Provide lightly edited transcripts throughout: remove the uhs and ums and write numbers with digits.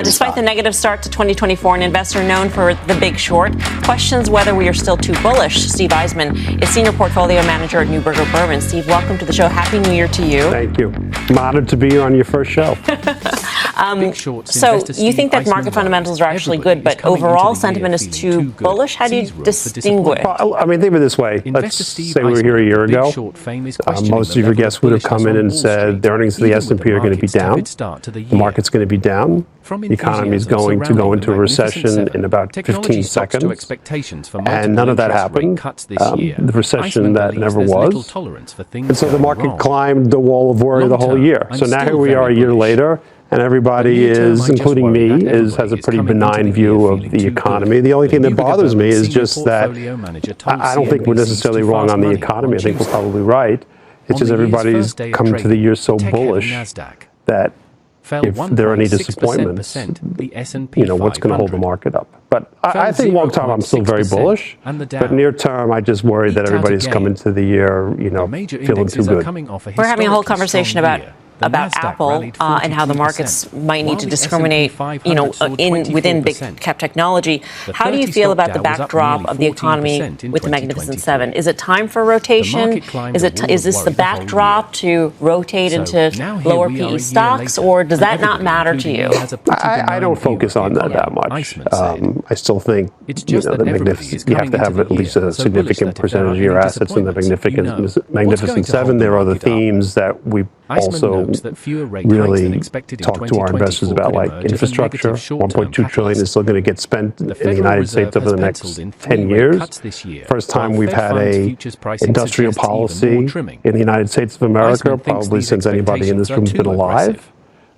Despite the negative start to 2024, an investor known for the big short questions whether we are still too bullish. Steve Eisman is Senior Portfolio Manager at Neuberger Berman. Steve, welcome to the show. Happy New Year to you. Thank you. I'm honored to be on your first show. So you think that market fundamentals are actually good, but overall sentiment is too bullish? How do you distinguish? Well, I mean, think of it this way. Let's say we were here a year ago. Most of your guests would have come in and said the earnings of the S&P are going to be down. The market's going to be down. The economy is going to go into a recession in about 15 seconds. And none of that happened. The recession that never was. And so the market climbed the wall of worry the whole year. So now here we are a year later. And everybody is, including me, has a pretty benign view of the economy. The only thing that bothers me is just that I don't think we're necessarily wrong on the economy. I think we're probably right. It's just everybody's come to the year so bullish that if there are any disappointments, what's going to hold the market up? But I think long term I'm still very bullish. But near term I just worry that everybody's come into the year, feeling too good. We're having a whole conversation about Apple and how the markets might need to discriminate, within big cap technology. How do you feel about the backdrop of the economy with the Magnificent Seven? Is it time for rotation? Is this the backdrop to rotate into lower PE stocks, or does that not matter to you? I don't focus on that much. I still think you have to have at least a significant percentage of your assets in the Magnificent Seven. There are other themes that we also really talk to our investors about, like infrastructure. $1.2 trillion is still going to get spent in the United States over the next 10 years. First time we've had a industrial policy in the United States of America, probably since anybody in this room has been alive.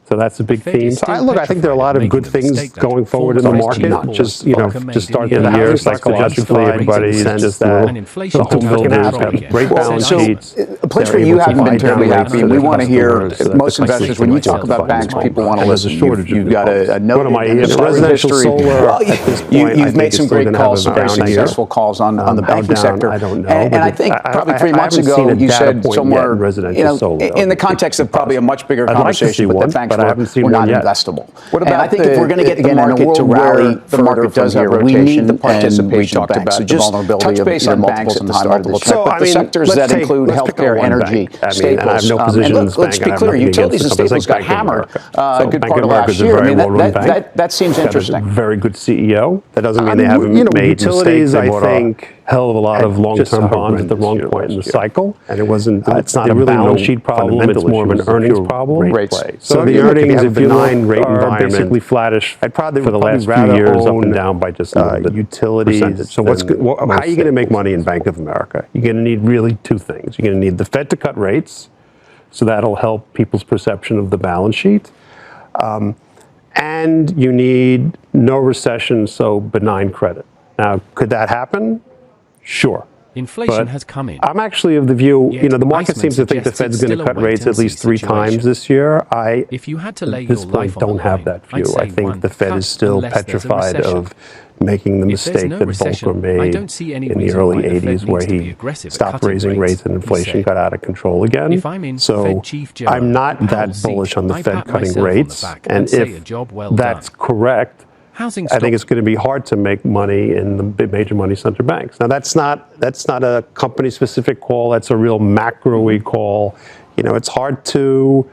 So that's a big theme. So I think there are a lot of good things going forward in the market. Just start the year psychologically, everybody's just that the home builders have great balance sheets. A place where you haven't been terribly happy, and we want to hear most investors, when you talk about banks, people want to listen. You've got a note in residential solar. You've made some great calls, some very successful calls on the banking sector. I don't know. And I think probably 3 months ago you said somewhere, in the context of probably a much bigger conversation, but that banks were not investable. What about, and I think if we're going to get the market to rally, the market does have rotation, we need the participation of banks. So just touch base on banks at the start of the show. But the sectors that include healthcare, energy, staples, and let's be clear, utilities and staples got hammered a good part of last year. I mean, that seems interesting. Very good CEO. That doesn't mean they haven't made utilities. I think hell of a lot of long-term bonds at the wrong point in the cycle, and it's not a balance sheet problem. It's more of an earnings problem. So the earnings, if you look, are basically flattish for the last few years, up and down by just utilities. So how are you going to make money in Bank of America? You're going to need really two things. You're going to need the Fed to cut rates, so that'll help people's perception of the balance sheet. And you need no recession, so benign credit. Now, could that happen? Sure. Inflation has come in. I'm actually of the view, the market seems to think the Fed's going to cut rates at least 3 times this year. If you had to lay at this your point, life don't have that view. I think the Fed is still petrified of making the mistake that Volcker made in the early 80s, where he stopped raising rates and inflation got out of control again. So I'm not that bullish on the Fed cutting rates. And if that's correct, I think it's going to be hard to make money in the major money center banks. Now, that's not a company-specific call. That's a real macro-y call. It's hard to,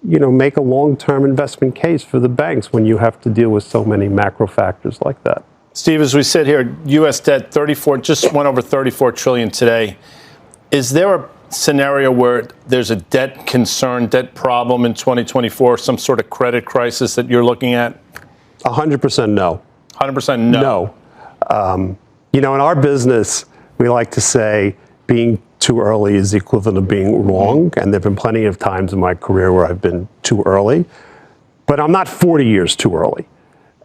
make a long-term investment case for the banks when you have to deal with so many macro factors like that. Steve, as we sit here, U.S. debt just went over $34 trillion today. Is there a scenario where there's a debt problem in 2024, some sort of credit crisis that you're looking at? 100% no. 100% no. No. In our business, we like to say being too early is the equivalent of being wrong. And there have been plenty of times in my career where I've been too early. But I'm not 40 years too early.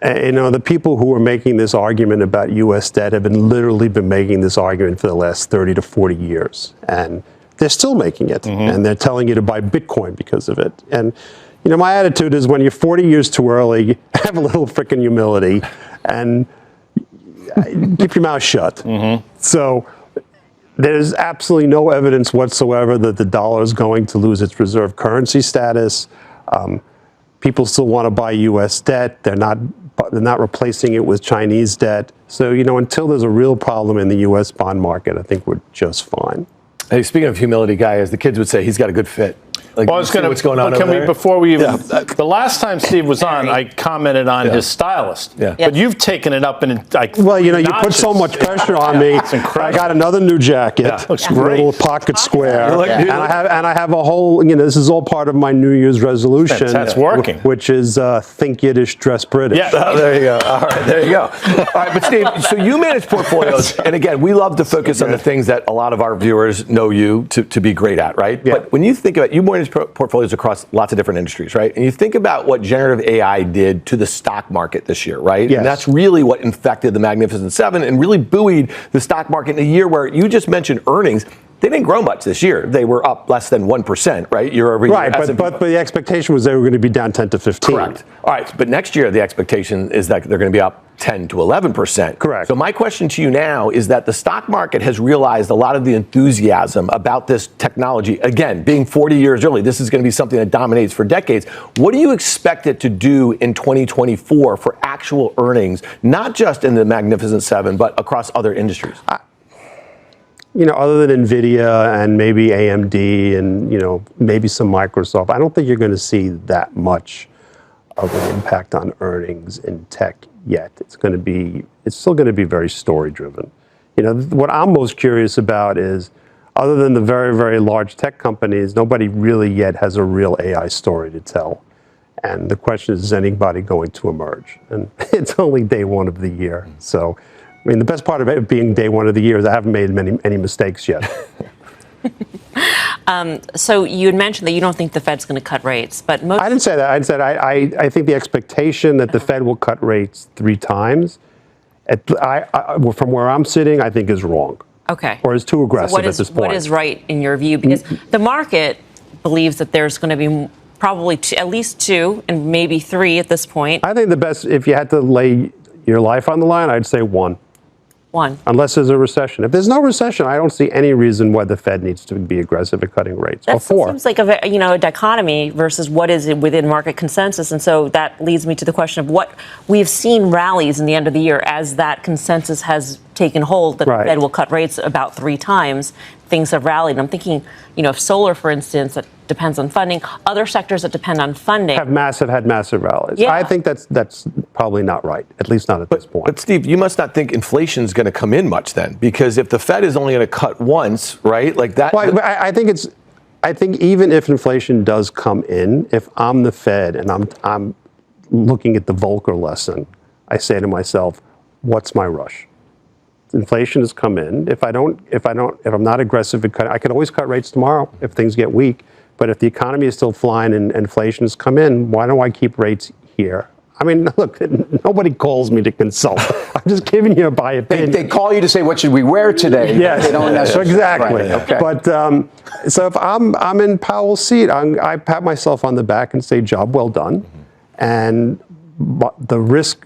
The people who are making this argument about U.S. debt have literally been making this argument for the last 30 to 40 years. And they're still making it. And they're telling you to buy Bitcoin because of it. And my attitude is when you're 40 years too early, have a little freaking humility and keep your mouth shut. So there's absolutely no evidence whatsoever that the dollar is going to lose its reserve currency status. People still want to buy U.S. debt. They're not replacing it with Chinese debt. So, until there's a real problem in the U.S. bond market, I think we're just fine. Hey, speaking of humility, Guy, as the kids would say, he's got a good fit. Like, well, what's going on over there? Before we even, the last time Steve was on, I commented on his stylist. Yeah. But you've taken it up and well, you put so much pressure on me. I got another new jacket. Yeah. Looks great. A little pocket square. And I have a whole. This is all part of my New Year's resolution. That's working. Which is think Yiddish, dress British. Yeah. Oh, there you go. All right, there you go. All right, but Steve, so you manage portfolios, and again, we love to focus on the things that a lot of our viewers know you to be great at, right? Yeah. But when you think about, you manage portfolios across lots of different industries, right? And you think about what generative AI did to the stock market this year, right? Yes. And that's really what infected the Magnificent Seven and really buoyed the stock market in a year where you just mentioned earnings. They didn't grow much this year. They were up less than 1%, right? Year over year. Right, but the expectation was they were going to be down 10 to 15. Correct. All right, but next year the expectation is that they're going to be up 10 to 11%. Correct. So my question to you now is that the stock market has realized a lot of the enthusiasm about this technology. Again, being 40 years early, this is going to be something that dominates for decades. What do you expect it to do in 2024 for actual earnings, not just in the Magnificent Seven, but across other industries? Other than NVIDIA and maybe AMD and, maybe some Microsoft, I don't think you're going to see that much of an impact on earnings in tech yet. It's still going to be very story driven. What I'm most curious about is, other than the very, very large tech companies, nobody really yet has a real AI story to tell. And the question is anybody going to emerge? And it's only day one of the year. So, the best part of it being day one of the year is I haven't made any mistakes yet. So you had mentioned that you don't think the Fed's going to cut rates, but I didn't say that. I said I think the expectation that the Fed will cut rates 3 times, from where I'm sitting, I think is wrong. Okay. Or is too aggressive at this point. What is right in your view? Because the market believes that there's going to be probably at least 2 and maybe 3 at this point. I think the best, if you had to lay your life on the line, I'd say 1. 1. Unless there's a recession. If there's no recession, I don't see any reason why the Fed needs to be aggressive at cutting rates. That seems like a dichotomy versus what is within market consensus. And so that leads me to the question of what we've seen rallies in the end of the year as that consensus has taken hold that the Fed will cut rates about 3 times. Things have rallied. I'm thinking, if solar, for instance, that depends on funding, other sectors that depend on funding had massive rallies. Yeah. I think that's probably not right, at least not at this point. But Steve, you must not think inflation is going to come in much then, because if the Fed is only going to cut once, right, like that. Well, I think even if inflation does come in, if I'm the Fed and I'm looking at the Volcker lesson, I say to myself, what's my rush? Inflation has come in. If I'm not aggressive at cutting, I could always cut rates tomorrow if things get weak. But if the economy is still flying and inflation has come in, why don't I keep rates here? Look, nobody calls me to consult. I'm just giving you my opinion. They call you to say, what should we wear today? Yes, they don't necessarily. Exactly. Right, okay. But so if I'm in Powell's seat, I pat myself on the back and say, job well done. And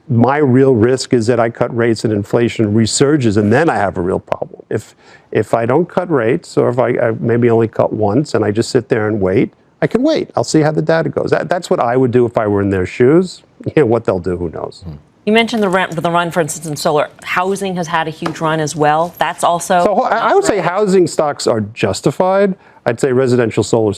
my real risk is that I cut rates and inflation resurges, and then I have a real problem. If I don't cut rates, or if I maybe only cut once, and I just sit there and wait, I can wait. I'll see how the data goes. That's what I would do if I were in their shoes. What they'll do, who knows? You mentioned the run, for instance, in solar. Housing has had a huge run as well. That's also. So I would say housing stocks are justified. I'd say residential solar